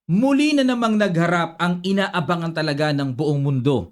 Muli na namang nagharap ang inaabangan talaga ng buong mundo.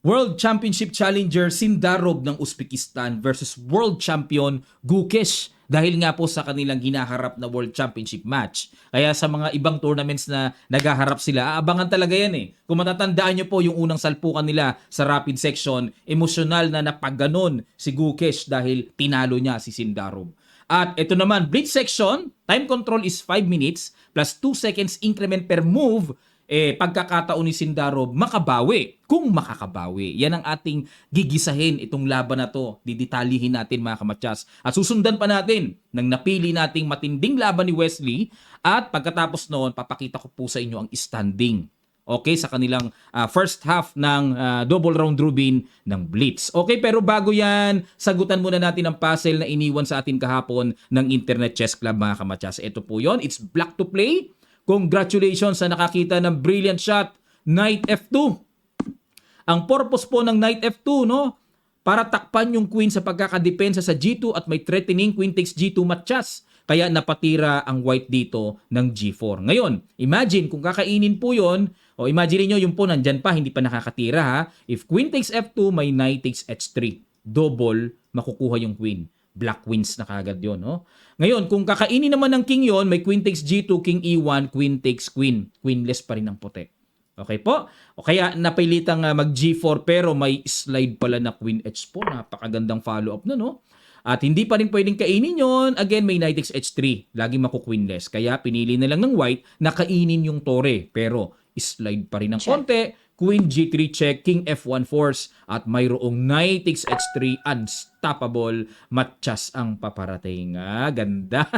World Championship Challenger Sindarov ng Uzbekistan versus World Champion Gukesh dahil nga po sa kanilang hinaharap na World Championship match. Kaya sa mga ibang tournaments na naghaharap sila, aabangan talaga yan eh. Kung matatandaan nyo po yung unang salpukan nila sa rapid section, emosyonal na napagganon si Gukesh dahil tinalo niya si Sindarov. At ito naman, blitz section, time control is 5 minutes plus 2 seconds increment per move. Pagkakataon ni Sindarov makabawi, kung makakabawi. Yan ang ating gigisahin itong laban na to. Didetalihin natin mga kamatyas. At susundan pa natin ng napili nating matinding laban ni Wesley. At pagkatapos noon, papakita ko po sa inyo ang standing. Okay, sa kanilang first half ng double round robin ng Blitz. Okay, pero bago yan, sagutan muna natin ang puzzle na iniwan sa atin kahapon ng Internet Chess Club mga kamatyas. Ito po yon, it's black to play. Congratulations sa nakakita ng brilliant shot, Knight F2. Ang purpose po ng Knight F2, no? Para takpan yung queen sa pagkakadepensa sa G2 at may threatening queen takes G2 matchas. Kaya napatira ang white dito ng G4. Ngayon, imagine kung kakainin po yon, o imagine niyo yung po nandyan pa, hindi pa nakakatira ha. If queen takes F2, may knight takes H3. Double, makukuha yung queen. Black wins na kagad yun. No? Ngayon, kung kakainin naman ng king yon, may queen takes G2, king E1, queen takes queen. Queenless pa rin ang puti. Okay po? O kaya napilitang mag G4 pero may slide pala na queen H4. Napakagandang follow-up na, no? At hindi pa rin pwedeng kainin yon. Again, may knight takes H3. Lagi maku-queenless. Kaya pinili na lang ng white na kainin yung tore. Pero slide pa rin ng konti. Queen G3 check, king F1 force. At mayroong knight takes H3. Unstoppable. Matchas ang paparating. Ganda.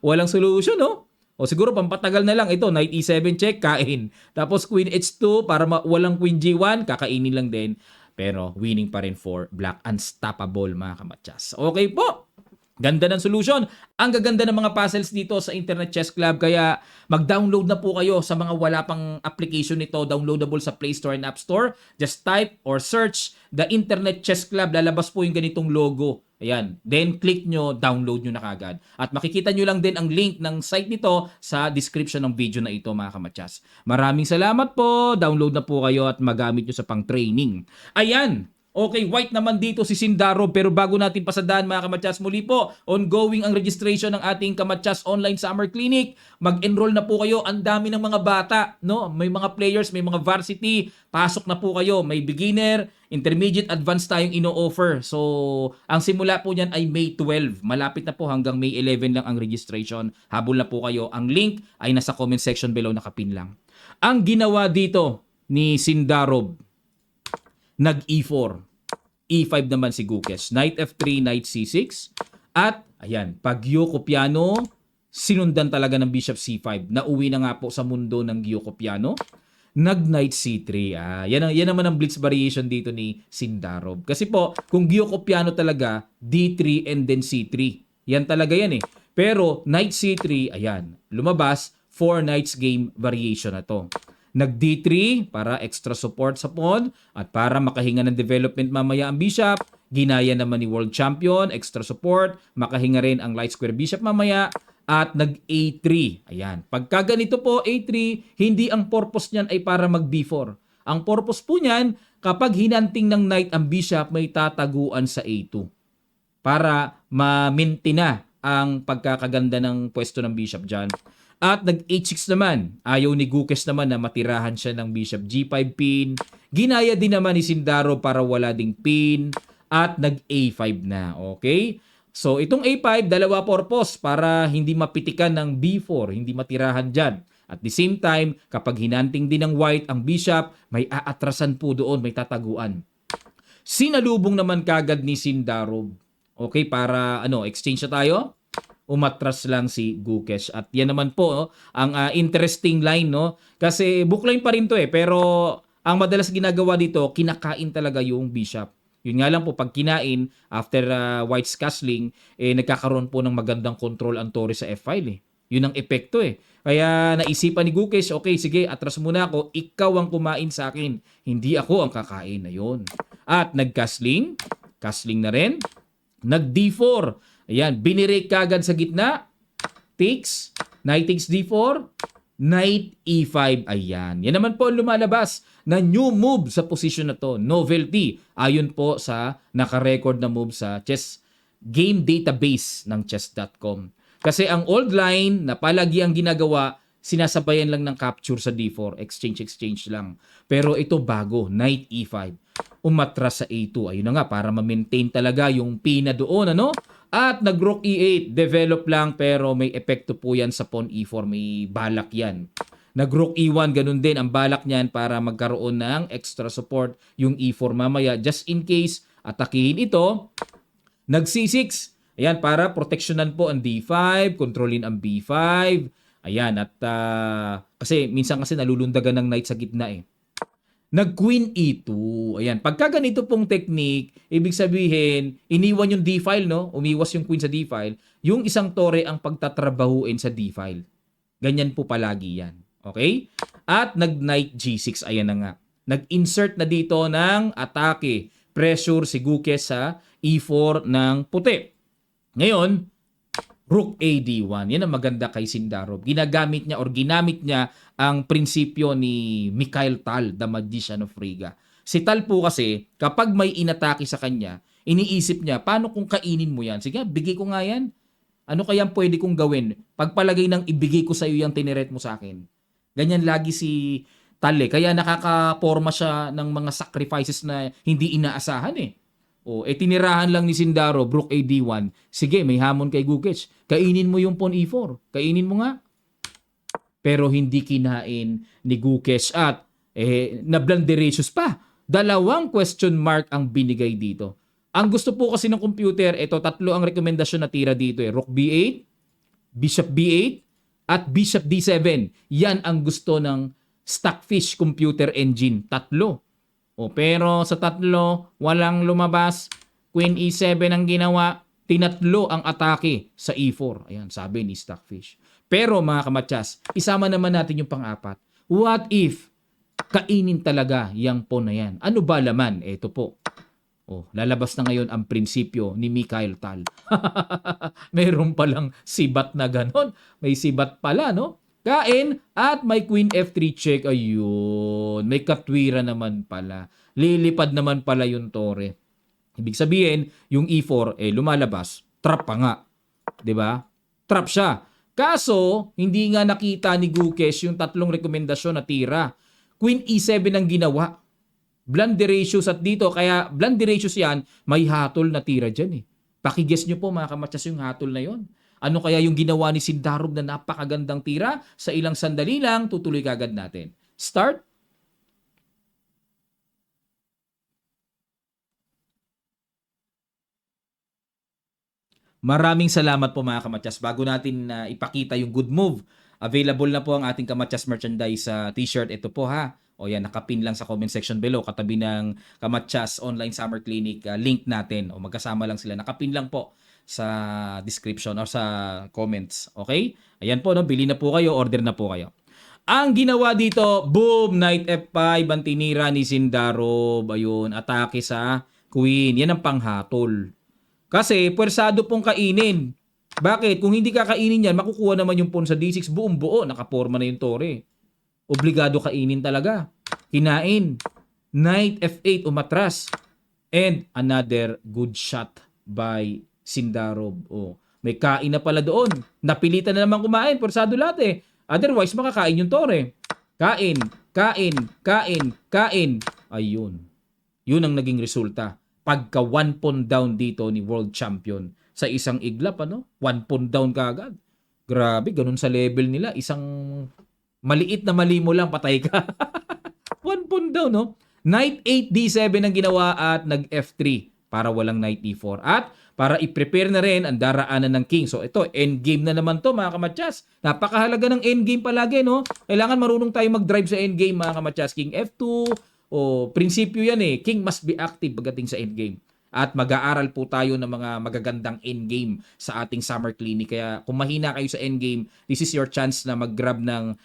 Walang solution, no? O siguro pampatagal na lang ito, knight E7 check, kain. Tapos queen H2 para walang queen G1, kakainin lang din. Pero winning pa rin for black. Unstoppable mga kamatyas. Okay po. Ganda ng solution. Ang gaganda ng mga puzzles dito sa Internet Chess Club. Kaya mag-download na po kayo sa mga wala pang application nito. Downloadable sa Play Store and App Store. Just type or search the Internet Chess Club. Lalabas po yung ganitong logo. Ayan. Then click nyo, download nyo na kagad. At makikita nyo lang din ang link ng site nito sa description ng video na ito mga kamatyas. Maraming salamat po. Download na po kayo at magamit nyo sa pang-training. Ayan. Okay, white naman dito si Sindarov, pero bago natin pasadaan mga kamatyas, muli po, ongoing ang registration ng ating Kamatyas Online Summer Clinic. Mag-enroll na po kayo, ang dami ng mga bata, no? May mga players, may mga varsity, pasok na po kayo. May beginner, intermediate, advanced tayong ino-offer. So, ang simula po niyan ay May 12. Malapit na po hanggang May 11 lang ang registration. Habol na po kayo. Ang link ay nasa comment section below, nakapin lang. Ang ginawa dito ni Sindarov, nag-E4. E5 naman si Gukesh. Knight F3, Knight C6. At, ayan, pag Gyoko Piano, sinundan talaga ng Bishop C5. Nauwi na nga po sa mundo ng Gyoko Piano. Nag-Knight C3. Yan naman ang blitz variation dito ni Sindarov. Kasi po, kung Gyoko Piano talaga, D3 and then C3. Yan talaga yan eh. Pero, Knight C3, ayan, lumabas, 4 knights game variation na to. Nag-D3 para extra support sa pawn at para makahinga ng development mamaya ang bishop. Ginaya naman ni World Champion, extra support, makahinga rin ang light square bishop mamaya. At nag-A3. Ayan. Pagka ganito po, A3, hindi ang purpose niyan ay para mag-B4. Ang purpose po niyan, kapag hinanting ng knight ang bishop, may tataguan sa A2. Para ma-maintain na ang pagkakaganda ng pwesto ng bishop dyan. At nag-H6 naman. Ayaw ni Gukesh naman na matirahan siya ng bishop G5 pin. Ginaya din naman ni Sindarov para wala ding pin. At nag-A5 na. Okay? So, itong A5, dalawa purpose para hindi mapitikan ng B4. Hindi matirahan dyan. At the same time, kapag hinanting din ng white ang bishop, may aatrasan po doon, may tataguan. Sinalubong naman kagad ni Sindarov. Okay, para exchange na tayo. Umatras lang si Gukesh. At yan naman po ang interesting line, no? Kasi bookline pa rin to pero ang madalas ginagawa dito, kinakain talaga yung bishop. Yun nga lang po, pag kinain, after white's castling, nagkakaroon po ng magandang control ang tore sa F-file. Yun ang epekto Kaya naisipan ni Gukesh, okay, sige, atras muna ako, ikaw ang kumain sa akin. Hindi ako ang kakain. Ayun. At nag-castling, castling na rin, nag-D4, ayan, binirake kagad sa gitna. Takes. Knight takes D4. Knight E5, ayan. Yan naman po ang lumalabas na new move sa position na to, novelty. Ayon po sa naka-record na move sa chess game database ng chess.com. Kasi ang old line na palagi ang ginagawa, sinasabayan lang ng capture sa D4, exchange lang. Pero ito bago, Knight E5. Umatras sa A2. Ayun na nga, para ma-maintain talaga yung pina doon, ano? At nag-rook E8, develop lang pero may epekto po yan sa pawn E4, may balak yan. Nag-rook E1, ganun din ang balak niyan para magkaroon ng extra support yung E4 mamaya. Just in case, atakihin ito. Nag-C6, ayan, para proteksyonan po ang D5, kontrolin ang B5. Ayan, at kasi minsan kasi nalulundagan ng knight sa gitna eh. Nag-queen E2. Ayan, pagka ganito pong technique, ibig sabihin, iniwan yung D-file, no? Umiwas yung queen sa D-file. Yung isang tore ang pagtatrabahuin sa D-file. Ganyan po palagi yan. Okay? At nag-knight G6. Ayan na nga. Nag-insert na dito ng atake. Pressure si Gukes sa E4 ng puti. Ngayon, Rook AD1. Yan ang maganda kay Sindarov. Ginamit niya ang prinsipyo ni Mikhail Tal, the Magician of Riga. Si Tal po kasi, kapag may inatake sa kanya, iniisip niya, paano kung kainin mo yan? Sige, bigay ko nga yan. Ano kaya pwede kong gawin? Pagpalagay ng ibigay ko sa iyo yung tineret mo sa akin. Ganyan lagi si Tal eh. Kaya nakakaporma siya ng mga sacrifices na hindi inaasahan eh. Tinirahan lang ni Sindarov, Rook AD1. Sige, may hamon kay Gukes. Kainin mo yung pawn E4. Kainin mo nga. Pero hindi kinain ni Gukes at na-blanderatious pa. 2 question mark ang binigay dito. Ang gusto po kasi ng computer, ito 3 ang rekomendasyon na tira dito eh. Rook B8, Bishop B8, at Bishop D7. Yan ang gusto ng Stockfish computer engine. 3. Pero sa 3, walang lumabas. Queen E7 ang ginawa. Tinatlo ang atake sa E4. Ayan, sabi ni Stockfish. Pero mga kamatsas, isama naman natin yung pang-4. What if kainin talaga yung pawn na yan? Ano ba laman? Ito po. Lalabas na ngayon ang prinsipyo ni Mikhail Tal. Mayroon palang sibat na ganon. May sibat pala, no? Kain at may Queen F3 check. Ayun. May katwira naman pala. Lilipad naman pala yung tore. Ibig sabihin, yung E4 lumalabas. Trap pa nga. 'Di ba? Trap siya. Kaso, hindi nga nakita ni Gukes yung 3 rekomendasyon na tira. Queen E7 ang ginawa. Blanderatious at dito. Kaya blanderatious yan, may hatol na tira dyan eh. Pakiguess nyo po mga kamatsas yung hatol na yon. Ano kaya yung ginawa ni Sindarov na napakagandang tira? Sa ilang sandali lang, tutuloy kagad natin. Start. Maraming salamat po mga kamatsas. Bago natin ipakita yung good move, available na po ang ating kamatsas merchandise sa t-shirt. Ito po ha. Yan, nakapin lang sa comment section below. Katabi ng Kamatsas Online Summer Clinic link natin. Magkasama lang sila. Nakapin lang po sa description or sa comments. Okay? Ayan po, no? Bili na po kayo, order na po kayo. Ang ginawa dito, boom, Knight F5, ang tinira ni Sindarov. Ayun, atake sa Queen. Yan ang panghatol. Kasi, pwersado pong kainin. Bakit? Kung hindi kakainin yan, makukuha naman yung pawn sa D6, buong buo, nakaporma na yung tore. Obligado kainin talaga. Kinain. Knight F8, umatras. And another good shot by Sindarov. May kain na pala doon. Napilitan na naman kumain. Porsado lahat eh. Otherwise, makakain yung tore. Kain, kain, kain, kain. Ayun. Yun ang naging resulta. Pagka 1 pawn down dito ni World Champion sa isang iglap, 1 pawn down kaagad. Grabe, ganun sa level nila. Isang maliit na mali mo lang, patay ka. 1 pawn down, no? Knight 8 D7 ang ginawa at nag F3 para walang Knight E4. At para i-prepare na rin ang daraanan ng King. So ito, endgame na naman to mga kamatsas. Napakahalaga ng endgame palagi, no? Kailangan marunong tayo mag-drive sa endgame mga kamatsas. King F2, prinsipyo yan eh. King must be active pagdating sa endgame. At mag-aaral po tayo ng mga magagandang endgame sa ating summer clinic. Kaya kung mahina kayo sa endgame, this is your chance na mag-grab ng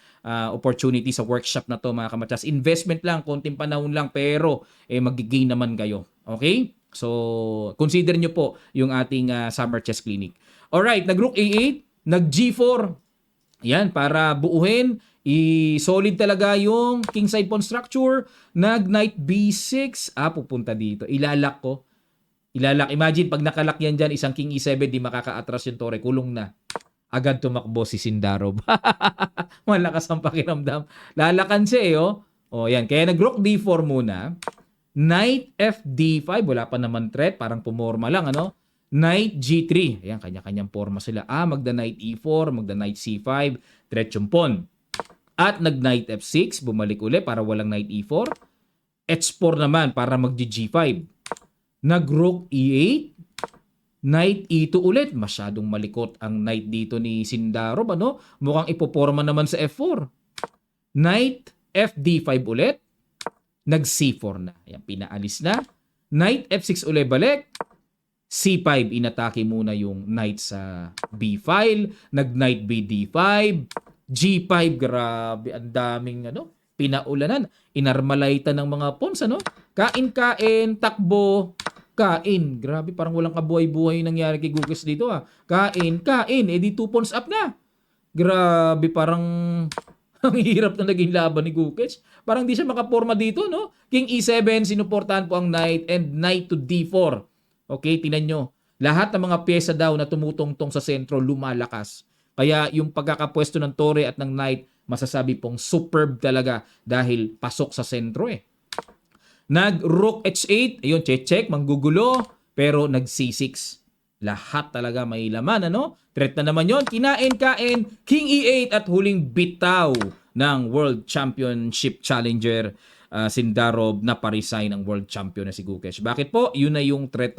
opportunity sa workshop na to mga kamatsas. Investment lang, konting panahon lang, pero mag-gain naman kayo. Okay? So, consider nyo po yung ating summer chess clinic. Alright, nag-rook A8, nag-G4. Yan, para buuhin Solid talaga yung kingside pawn structure. Nag-knight B6. Pupunta dito. Ilalak ko. Imagine, pag nakalak yan dyan, isang king E7, di makaka-atras yung tore. Kulong na. Agad tumakbo si Sindarov. Malakas ang pakiramdam. Lalakan siya yan. Kaya nag-rook D4 muna. Knight FD5. Wala pa naman threat. Parang pumorma lang, Knight G3. Ayan, kanya-kanyang forma sila. Magda-Knight E4, magda-Knight C5. Threat yung pawn. At nag-Knight F6. Bumalik uli para walang Knight E4. H4 naman para mag-G5. Nag-Rook E8. Knight E2 ulit. Masyadong malikot ang knight dito ni Sindarov, Mukhang ipoporma naman sa F4. Knight FD5 ulit. Nag-C4 na. Ayan, pinaalis na. Knight F6 ulit balik. C5, inatake muna yung knight sa B file. Nag-Knight BD5. G5, grabe. Ang daming, pinaulanan. Inarmalaitan ng mga pawns, Kain-kain, takbo, kain. Grabe, parang walang kabuhay-buhay nangyari kay Gukes dito, Kain. Di 2 pawns up na. Grabe, parang ang hirap na naging laban ni Gukes. Parang di siya makaporma dito, King E7, sinuportahan po ang knight and knight to D4. Okay, tinan nyo. Lahat ng mga pyesa daw na tumutungtong sa sentro lumalakas. Kaya yung pagkakapwesto ng tore at ng knight, masasabi pong superb talaga dahil pasok sa sentro Nag-Rook H8, ayun, check, manggugulo, pero nag-C6. Lahat talaga may laman, Threat na naman yon. Kinain-kain, King E8 at huling bitaw ng World Championship Challenger Sindarov na pa-resign ng World Champion na si Gukesh. Bakit po? Yun na yung threat,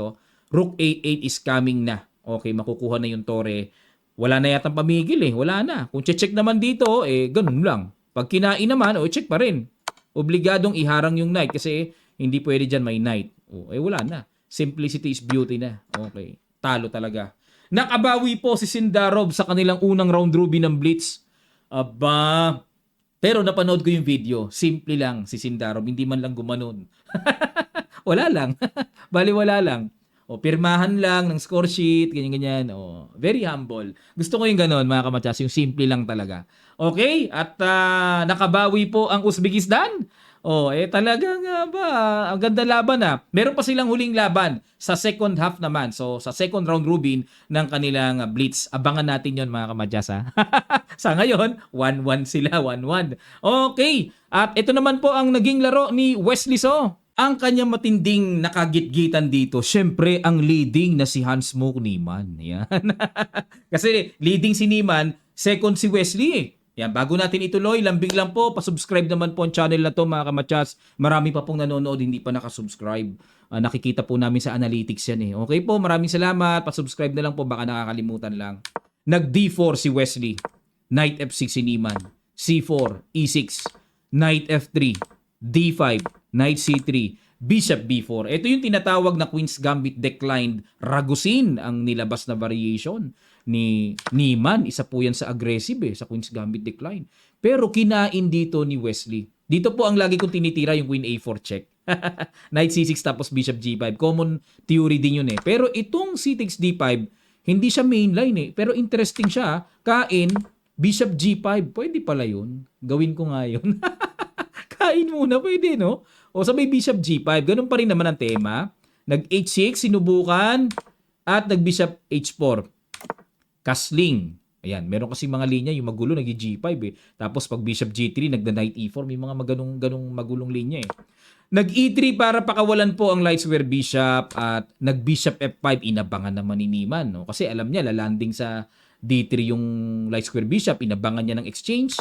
Rook A8 is coming na. Okay, makukuha na yung tore. Wala na yatang pamigil Wala na. Kung check naman dito, ganun lang. Pag kinain naman, check pa rin. Obligadong iharang yung knight kasi hindi pwede dyan may knight. Wala na. Simplicity is beauty na. Okay. Talo talaga. Nakabawi po si Sindarov sa kanilang unang round robin ng Blitz. Aba. Pero napanood ko yung video. Simple lang si Sindarov. Hindi man lang gumanon. Wala lang. Bali wala lang. Pirmahan lang ng score sheet, ganyan-ganyan. Very humble. Gusto ko yung ganon, mga kamatsas. Yung simple lang talaga. Okay? At nakabawi po ang Uzbekistan. Talaga nga ba? Ang ganda laban Meron pa silang huling laban sa second half naman. So, sa second round robin ng kanilang Blitz. Abangan natin yon mga kamadyas Sa ngayon, 1-1 sila. 1-1. Okay. At ito naman po ang naging laro ni Wesley So. Ang kanyang matinding nakagitgitan dito, syempre ang leading na si Hans Mook Niemann. Yan. Kasi leading si Niemann, second si Wesley Yan, bago natin ituloy, lambing lang po, pasubscribe naman po ang channel na to mga kamatsas. Marami pa pong nanonood, hindi pa nakasubscribe. Nakikita po namin sa analytics yan Okay po, maraming salamat. Pasubscribe na lang po, baka nakakalimutan lang. Nag-D4 si Wesley. Knight F6 si Niemann. C4, E6. Knight F3. D5. Knight C3. Bishop B4. Ito yung tinatawag na Queen's Gambit declined. Ragusin ang nilabas na variation ni Niemann. Isa po yan sa aggressive sa Queen's Gambit decline. Pero kinain dito ni Wesley. Dito po ang lagi kong tinitira yung Queen A4 check. Knight C6 tapos Bishop G5. Common theory din yun Pero itong C6 D5, hindi siya mainline Pero interesting siya. Kain, Bishop G5. Pwede pala yun. Gawin ko nga yun. Kain muna, pwede O sabay Bishop G5, ganun pa rin naman ang tema. Nag-H6, sinubukan, at nag-Bishop H4. Castling. Ayan, meron kasi mga linya, yung magulo, nag-G5 Tapos pag Bishop G3, nagda-Knight E4, may mga ganong magulong linya Nag-E3 para pakawalan po ang light square Bishop, at nag-Bishop F5, inabangan naman ni Niemann. Kasi alam niya, lalanding sa D3 yung light square Bishop, inabangan niya ng exchange.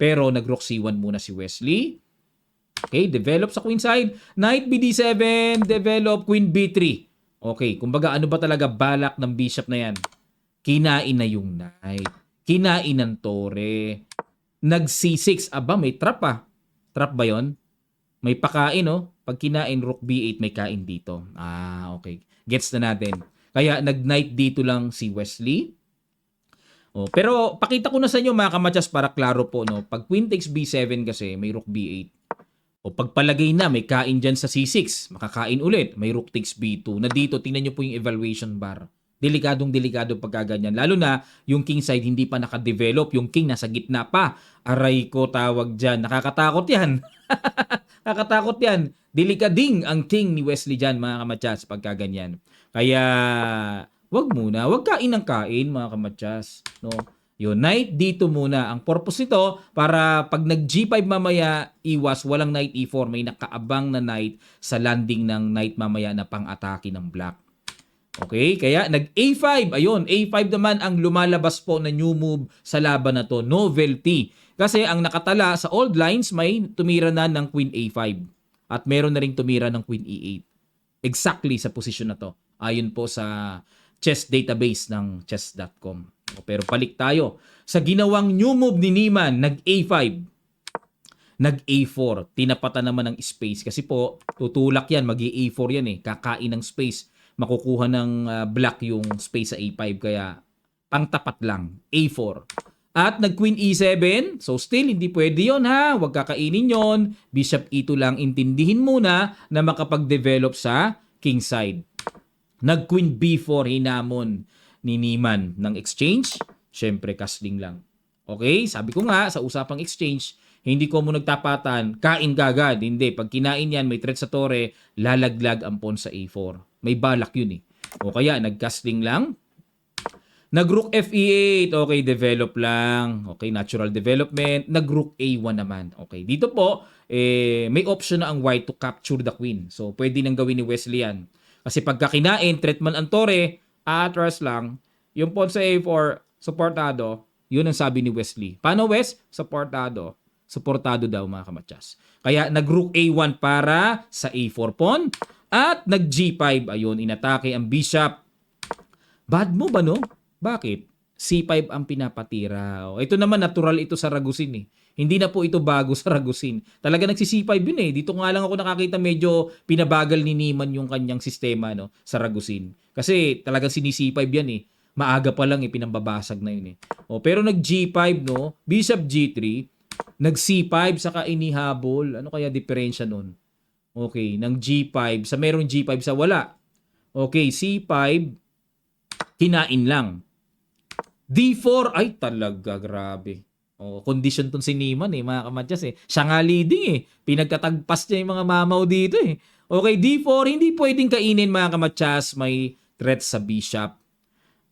Pero nag-Rook C1 muna si Wesley. Okay, develop sa queen side. Knight BD7, develop Queen B3. Okay, kumbaga ano ba talaga balak ng bishop na yan? Kinain na yung knight. Kinain ng tore. Nag C6. Aba, may trap Trap ba yon? May pakain Pag kinain, Rook B8, may kain dito. Okay. Gets na natin. Kaya nag-knight dito lang si Wesley. Pero pakita ko na sa inyo mga kamatsas para klaro po. Pag Queen takes B7 kasi, may Rook B8. Pagpalagay na, may kain dyan sa C6. Makakain ulit. May Rook takes B2. Na dito, tingnan nyo po yung evaluation bar. Delikadong-delikado pagka ganyan. Lalo na yung king side hindi pa nakadevelop, yung king nasa gitna pa. Aray ko tawag dyan. Nakakatakot yan. Nakakatakot yan. Delikading ang king ni Wesley dyan, mga kamatsas, pagka ganyan. Kaya, wag muna. Wag kain ng kain, mga kamatsas. No? Yun, knight dito muna. Ang purpose nito, para pag nag-G5 mamaya, iwas, walang knight E4. May nakaabang na knight sa landing ng knight mamaya na pang-atake ng black. Okay, kaya nag-A5. Ayun, A5 naman ang lumalabas po na new move sa laban na to. Novelty. Kasi ang nakatala sa old lines, may tumira na ng Queen A5. At meron na ring tumira ng Queen E8. Exactly sa posisyon na to. Ayon po sa chess database ng chess.com. Pero balik tayo. Sa ginawang new move ni Niemann, nag-A5. Nag-A4. Tinapatan naman ng space. Kasi po, tutulak yan. Mag-A4 yan eh. Kakain ng space. Makukuha ng black yung space sa A5. Kaya, pangtapat lang. A4. At nag-Queen E7. So, still, hindi pwede yon ha. Huwag kakainin yon. Bishop E2 lang. Intindihin muna na makapag-develop sa king side. Nag-Queen B4. Hinamon ni Niemann ng exchange. Siyempre, castling lang. Okay? Sabi ko nga, sa usapang exchange, hindi ko mo nagtapatan, kain kagad. Hindi. Pag kinain yan, may threat sa tore, lalaglag ang pawn sa A4. May balak yun eh. O kaya, nag-castling lang. Nag-rook Fe8. Okay, develop lang. Okay, natural development. Nag-rook A1 naman. Okay, dito po, may option na ang white to capture the queen. So, pwede nang gawin ni Wesley yan. Kasi pagka kinain, threat man ang tore, atras lang, yung pawn sa A4, supportado, yun ang sabi ni Wesley. Paano, Wes? Supportado. Supportado daw, mga kamatsas. Kaya nag-rook A1 para sa A4 pawn. At nag-G5. Ayun, inatake ang bishop. Bad mo ba, no? Bakit? C5 ang pinapatira. O, ito naman, natural ito sa Ragusin eh. Hindi na po ito bago sa Ragusin. Talaga nagsi-C5 yun eh. Dito nga lang ako nakakita medyo pinabagal ni Niemann yung kanyang sistema no, sa Ragusin. Kasi talagang sinisi5 yan eh. Maaga pa lang eh, pinambabasag na yun eh. O, pero nag-G5 no, Bishop G3, nag-C5 saka inihabol. Ano kaya diferensya nun? Okay, ng G5, sa merong G5 sa wala. Okay, C5, kinain lang. D4, ay talaga, grabe. Oh, condition tong si Niemann eh, mga kamadyas eh. Siya nga leading eh. Pinagtatagpas niya yung mga mamaw dito eh. Okay, D4, hindi pwedeng kainin mga kamadyas. May threat sa bishop.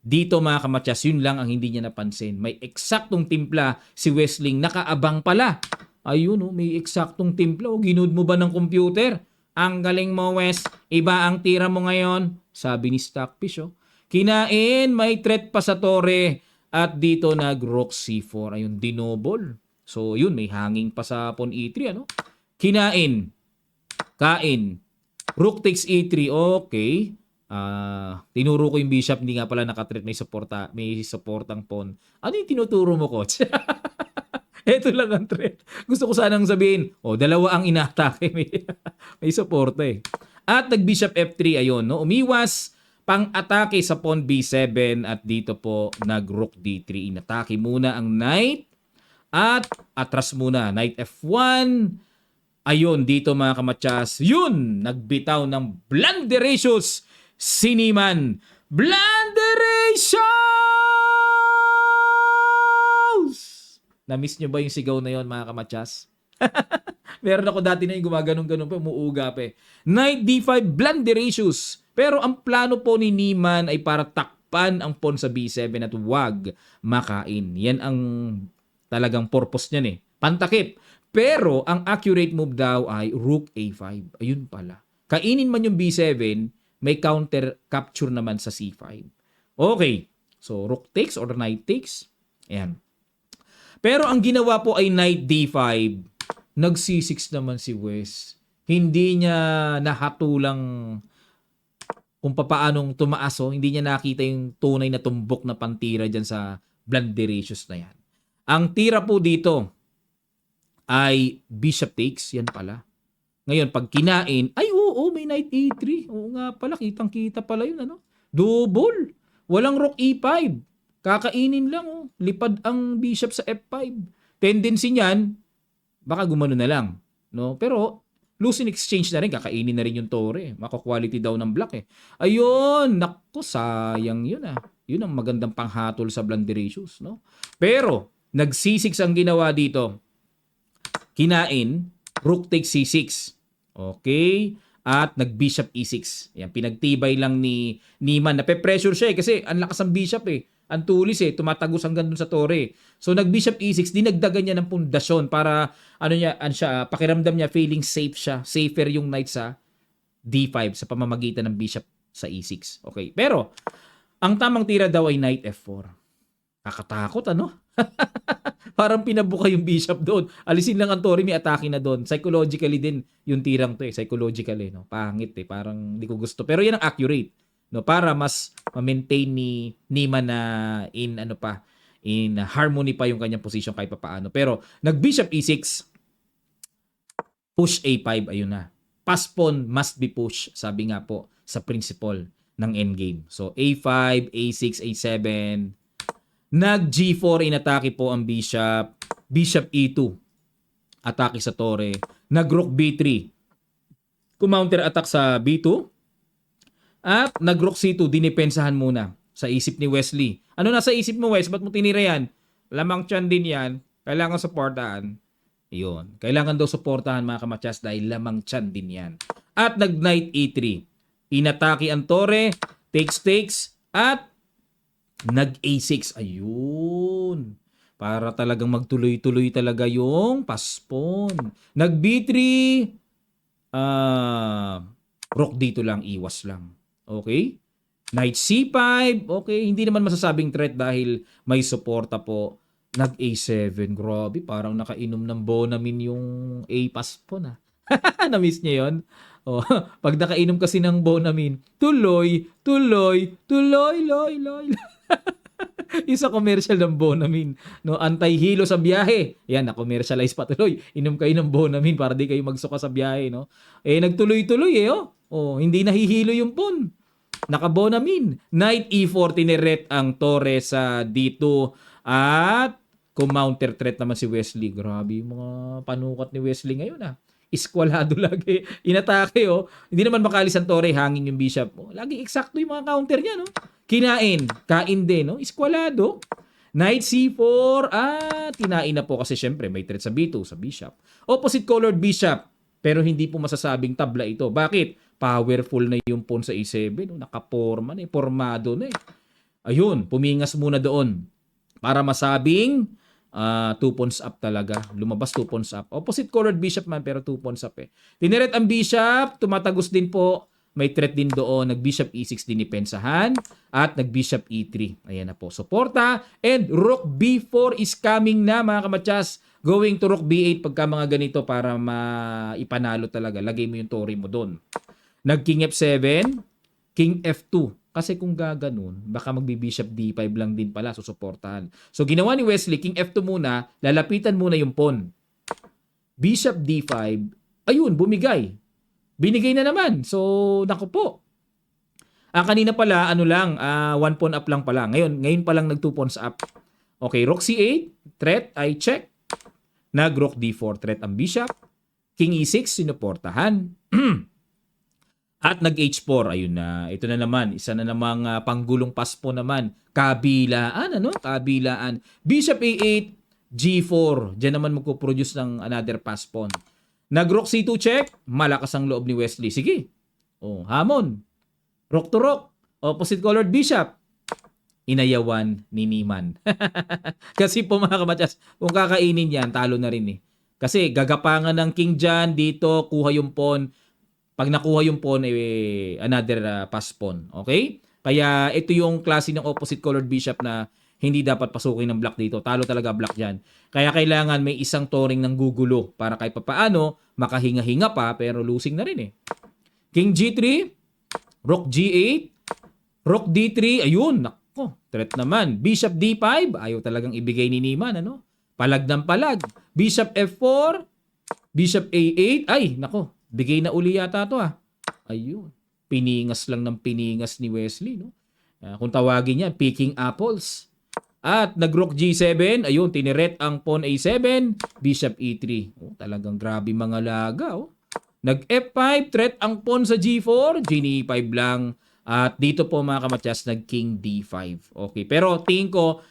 Dito mga kamadyas, yun lang ang hindi niya napansin. May eksaktong timpla si Wesley, nakaabang pala. Ayun oh, may eksaktong timpla. O, ginood mo ba ng computer? Ang galing mo, Wes. Iba ang tira mo ngayon. Sabi ni Stockfish oh. Kinain, may threat pa sa tore. At dito nag-rook C4. Ayun, dinobol. So, yun, may hanging pa sa pawn E3, ano? Kinain. Kain. Rook takes E3. Okay. Tinuro ko yung bishop. Hindi nga pala nakatreat. May supportang pawn. Ano yung tinuturo mo, coach? Ito lang ang threat. Gusto ko sanang sabihin, dalawa ang inatake. May supporta eh. At nag-bishop F3. Ayun, no? Umiwas. Pang-atake sa pawn B7 at dito po nag-rook D3. Inatake muna ang knight at atras muna. Knight F1. Ayun, dito mga kamatsas. Yun! Nagbitaw ng blunderacious si Niemann. Blunderacious! Na-miss nyo ba yung sigaw na yon mga kamatsas? Meron ako dati na yung gumaganon-ganon pa, umuuga pa eh. Knight D5, blunderacious. Pero ang plano po ni Niemann ay para takpan ang pawn sa B7 at wag makain. Yan ang talagang purpose niyan eh. Pantakip. Pero ang accurate move daw ay rook A5. Ayun pala. Kainin man yung B7, may counter capture naman sa C5. Okay. So rook takes or knight takes. Ayan. Pero ang ginawa po ay knight D5. Nag C6 naman si Wes. Hindi niya nahatulang kung paanong tumaas, hindi niya nakita yung tunay na tumbok na pantira dyan sa blunderacious na yan. Ang tira po dito ay bishop takes, yan pala. Ngayon, pag kinain, ay oo, may knight E3. Oo nga pala, kitang-kita pala yun, ano? Double. Walang rook E5. Kakainin lang, lipad ang bishop sa F5. Tendency niyan, baka gumano na lang. No? Pero, losing exchange na rin, kakainin na rin yung tore. Mako-quality daw ng black eh. Ayun, nako, sayang yun ah. Yun ang magandang panghatol sa blunder ratios, no? Pero, nag-C6 ang ginawa dito. Kinain, rook takes C6. Okay? At nag-bishop E6. Yan, pinagtibay lang ni Niemann. Nape-pressure siya eh, kasi ang lakas ng bishop eh. Ang tulis eh, tumatagos hanggang dun sa tore. So nag-bishop E6, dinagdagan niya ng pundasyon para pakiramdam niya feeling safe siya. Safer yung knight sa D5 sa pamamagitan ng bishop sa E6. Okay. Pero ang tamang tira daw ay knight F4. Kakatakot ano? Parang pinabuka yung bishop doon. Alisin lang ang tore, may atake na doon. Psychologically din yung tirang to eh. Psychologically, no? Pangit eh. Parang hindi ko gusto. Pero yan ang accurate. No, para mas ma-maintain ni Niemann na in harmony pa yung kanyang position kahit papaano. Pero nag-bishop E6, push A5, ayun na. Pass pawn must be push, sabi nga po sa principle ng endgame. So A5, A6, A7, nag-G4, inatake po ang bishop, bishop E2, atake sa tore, nag-rook B3, kumounter attack sa B2, at nag-rook C2, dinipensahan muna sa isip ni Wesley. Ano nasa isip mo, Wes? Ba't mo tinira yan? Lamang tiyan din yan. Kailangan supportahan. Yun. Kailangan daw supportahan mga kamatsas dahil lamang tiyan din yan. At nag-knight E3. Inatake ang tore, takes, at nag-A6. Ayun. Para talagang magtuloy-tuloy talaga yung paspon. Nag-B3, rook dito lang, iwas lang. Okay? Knight C5. Okay, hindi naman masasabing threat dahil may suporta po. Nag-A7. Grabe, parang nakainom ng Bonamin yung A-pass po na. Na-miss niya yun? Oh, pag nakainom kasi ng Bonamin, tuloy. Isa commercial ng Bonamin. No, anti-hilo sa biyahe. Yan, na-commercialize pa tuloy. Inom kayo ng Bonamin para di kayo magsuka sa biyahe. No? Eh, nagtuloy-tuloy eh. Oh, hindi nahihilo yung pawn. Naka-Bonamin. Knight E4, tineret ang tore sa D2. At counter threat naman si Wesley. Grabe yung mga panukat ni Wesley ngayon ah. Iskwalado lagi. Inatake oh. Hindi naman makalis ang tore, hangin yung bishop. Oh, lagi eksakto yung mga counter niya no. Kinain, kain din no. Iskwalado. Knight C4 at kinain na po kasi syempre may threat sa B2 sa bishop. Opposite colored bishop. Pero hindi po masasabing tabla ito. Bakit? Powerful na yung pawn sa E7. No? Nakaporma na eh. Formado na eh. Ayun, pumingas muna doon. Para masabing 2 pawns up talaga. Lumabas 2 pawns up. Opposite colored bishop man pero 2 pawns up eh. Tineret ang bishop. Tumatagos din po. May threat din doon. Nag-bishop E6 dinipensahan. At nag-bishop E3. Ayan na po. Suporta. And rook B4 is coming na mga kamatsas. Going to rook B8 pagka mga ganito para maipanalo talaga. Lagay mo yung tore mo doon. Nag-king F7. King F2. Kasi kung gaganon, baka magbi-bishop D5 lang din pala, susuportahan. So ginawa ni Wesley, King F2 muna, lalapitan muna yung pawn. Bishop D5, ayun, bumigay. Binigay na naman. So, naku po. Kanina pala, 1 pawn up lang pala. Ngayon pa lang nag 2 pawns up. Okay, rook C8, threat, I check. Nag-rook D4, threat ang bishop. King E6, sinuportahan. At nag-H4, ayun na. Ito na naman, isa na namang panggulong paspo naman. Kabilaan, Kabilaan. Bishop A8, G4. Diyan naman magpo-produce ng another pass pawn. Nag-rook C2 check, malakas ang loob ni Wesley. Sige. Oh, hamon. Rook to rook. Opposite colored bishop. Inayawan ni Niemann. Kasi po mga kamatsas, kung kakainin yan, talo na rin eh. Kasi gagapangan ng king dyan, dito, kuha yung pawn. Pag nakuha yung pawn, another pass pawn. Okay? Kaya ito yung klase ng opposite colored bishop na hindi dapat pasukin ng black dito. Talo talaga black dyan. Kaya kailangan may isang toring ng gugulo para kahit papaano, makahinga-hinga pa pero losing na rin eh. King G3, Rook G8, Rook D3, ayun, nako, threat naman. Bishop D5, ayaw talagang ibigay ni Niemann, Palag ng palag. Bishop F4, Bishop A8, ay, nako, bigay na uli yata to Ayun. Piningas lang ng piningas ni Wesley, kung tawagin niya, picking apples. At nag-rook G7, ayun, tiniret ang pawn A7, Bishop E3. Talagang grabe mga laga, Nag F5, threat ang pawn sa G4, Genie 5 lang. At dito po mga kamatyas, nag King D5. Okay, pero tingin ko,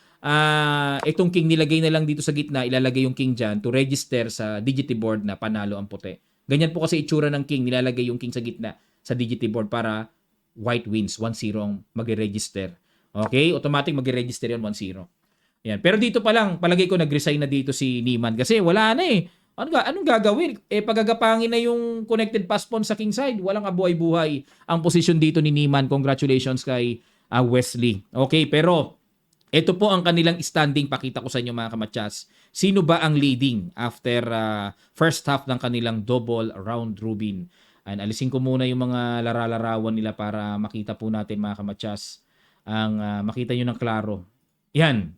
itong King nilagay na lang dito sa gitna, ilalagay yung King dyan to register sa Digity board na panalo ang puti. Ganyan po kasi itsura ng King, nilalagay yung King sa gitna sa Digity board para white wins, 1-0 ang mag-register. Okay, automatic mag-register yun 1-0. Yan. Pero dito pa lang, palagay ko nag-resign na dito si Niemann kasi wala na eh. Anong gagawin? Pagagapangin na yung connected pass pawn sa king side. Walang abuhay-buhay ang position dito ni Niemann. Congratulations kay Wesley. Okay, pero ito po ang kanilang standing. Pakita ko sa inyo mga kamatsas. Sino ba ang leading after first half ng kanilang double round robin? And alisin ko muna yung mga lara-larawan nila para makita po natin mga kamatsas. Makita nyo ng klaro. Yan.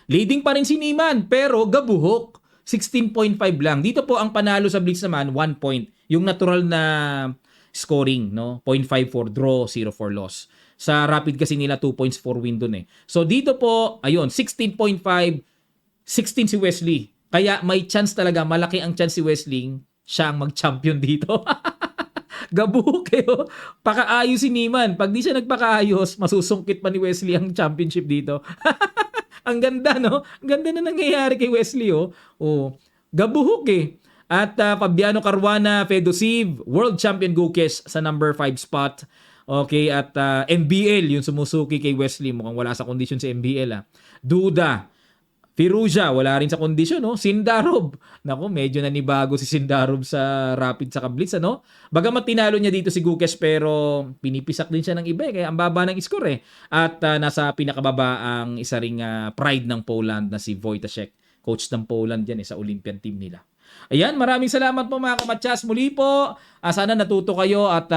Leading pa rin si Niemann pero gabuhok. 16.5 lang. Dito po ang panalo sa Blitz naman, 1 point. Yung natural na scoring, no? 0.5 for draw, 0 for loss. Sa Rapid kasi nila 2 points for win dun eh. So dito po, ayun, 16.5, 16 si Wesley. Kaya may chance talaga, malaki ang chance si Wesley, siya ang mag-champion dito. Gabuhok kayo. Pakaayos si Niemann. Pag di siya nagpakaayos, masusungkit pa ni Wesley ang championship dito. Ang ganda, no? Ang ganda na nangyayari kay Wesley, oh. Oh, gabuhok eh. At Fabiano Caruana, Fedosiv, World Champion Gukesh sa number 5 spot. Okay, at MBL, yung sumusuki kay Wesley. Mukhang wala sa kondisyon si MBL, ah. Duda, Firuja, wala rin sa kondisyon, no? Sindarov. Nako, medyo nanibago si Sindarov sa Rapid sa Blitz, ano? Bagamat tinalo niya dito si Gukesh pero pinipisak din siya ng iba, kaya ang baba ng score eh. At nasa pinakababa ang isa ring pride ng Poland na si Wojtaszek, coach ng Poland yan sa Olympian team nila. Ayan, maraming salamat po mga kamatsas. Muli po, sana natuto kayo at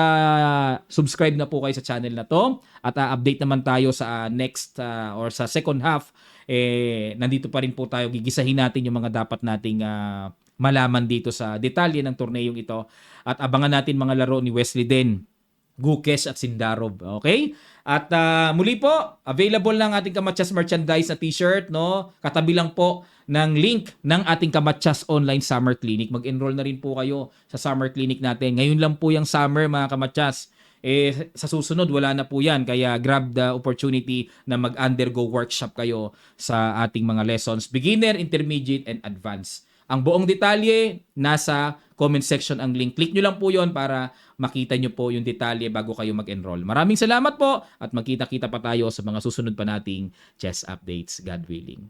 subscribe na po kayo sa channel na to. At update naman tayo sa next or sa second half. Nandito pa rin po tayo. Gigisahin natin yung mga dapat nating malaman dito sa detalye ng torneyong ito. At abangan natin mga laro ni Wesley din, Gukesh at Sindarov. Okay? At muli po, available lang ating Kamatsas merchandise na t-shirt, no? Katabi lang po ng link ng ating Kamatsas Online Summer Clinic. Mag-enroll na rin po kayo sa Summer Clinic natin. Ngayon lang po yung summer mga Kamatsas. Sa susunod wala na po yan. Kaya grab the opportunity na mag-undergo workshop kayo sa ating mga lessons. Beginner, intermediate, and advanced. Ang buong detalye, nasa comment section ang link. Click nyo lang po yon para makita nyo po yung detalye bago kayo mag-enroll. Maraming salamat po at magkita-kita pa tayo sa mga susunod pa nating chess updates. God willing.